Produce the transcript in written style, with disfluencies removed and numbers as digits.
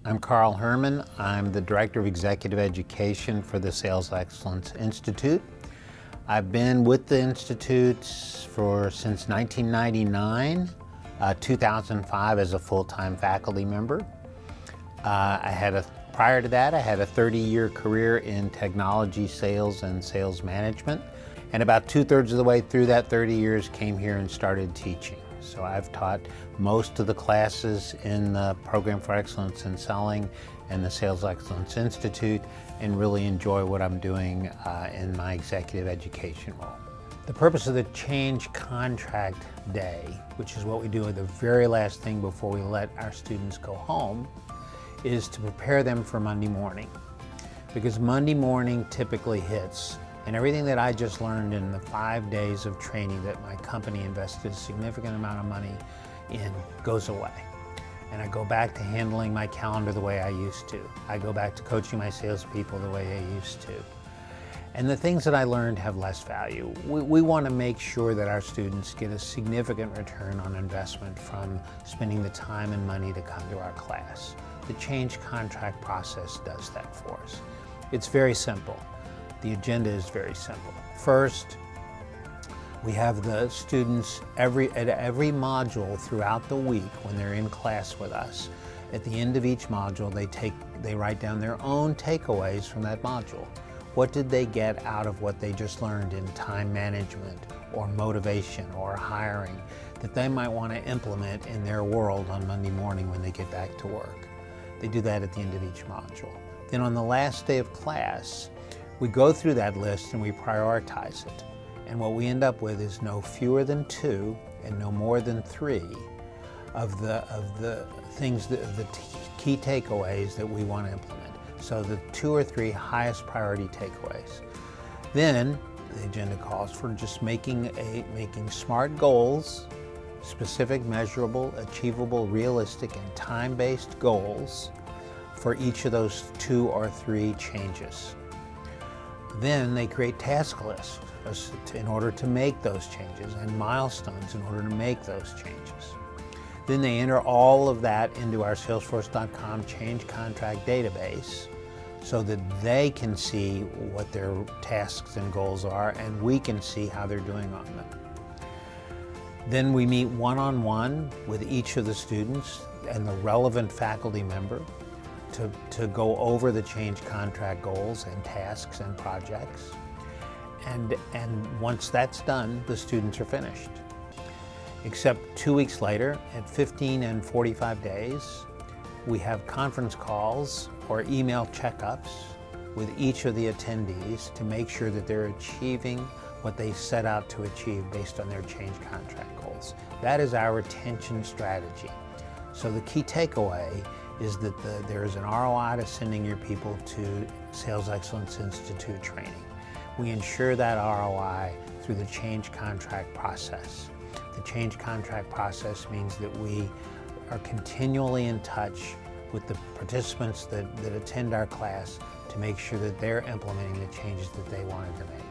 I'm Carl Herman. I'm the Director of Executive Education for the Sales Excellence Institute. I've been with the Institute since 1999, 2005 as a full-time faculty member. Prior to that, I had a 30-year career in technology sales and sales management. And about 2/3 of the way through that 30 years, came here and started teaching. So I've taught most of the classes in the Program for Excellence in Selling and the Sales Excellence Institute, and really enjoy what I'm doing in my executive education role. The purpose of the Change Contract Day, which is what we do the very last thing before we let our students go home, is to prepare them for Monday morning. Because Monday morning typically hits, and everything that I just learned in the 5 days of training that my company invested a significant amount of money in goes away. And I go back to handling my calendar the way I used to. I go back to coaching my salespeople the way I used to. And the things that I learned have less value. We want to make sure that our students get a significant return on investment from spending the time and money to come to our class. The change contract process does that for us. It's very simple. The agenda is very simple. First, we have the students at every module throughout the week when they're in class with us. At the end of each module, they write down their own takeaways from that module. What did they get out of what they just learned in time management or motivation or hiring that they might want to implement in their world on Monday morning when they get back to work? They do that at the end of each module. Then on the last day of class, we go through that list and we prioritize it. And what we end up with is no fewer than 2 and no more than 3 of the things, the key takeaways that we want to implement. So the 2 or 3 highest priority takeaways. Then the agenda calls for just making SMART goals, specific, measurable, achievable, realistic, and time-based goals for each of those 2 or 3 changes. Then they create task lists in order to make those changes and milestones in order to make those changes. Then they enter all of that into our Salesforce.com change contract database so that they can see what their tasks and goals are, and we can see how they're doing on them. Then we meet one-on-one with each of the students and the relevant faculty member to go over the change contract goals and tasks and projects. And once that's done, the students are finished. Except 2 weeks later, at 15 and 45 days, we have conference calls or email checkups with each of the attendees to make sure that they're achieving what they set out to achieve based on their change contract goals. That is our retention strategy. So the key takeaway is that there is an ROI to sending your people to Sales Excellence Institute training. We ensure that ROI through the change contract process. The change contract process means that we are continually in touch with the participants that attend our class to make sure that they're implementing the changes that they wanted to make.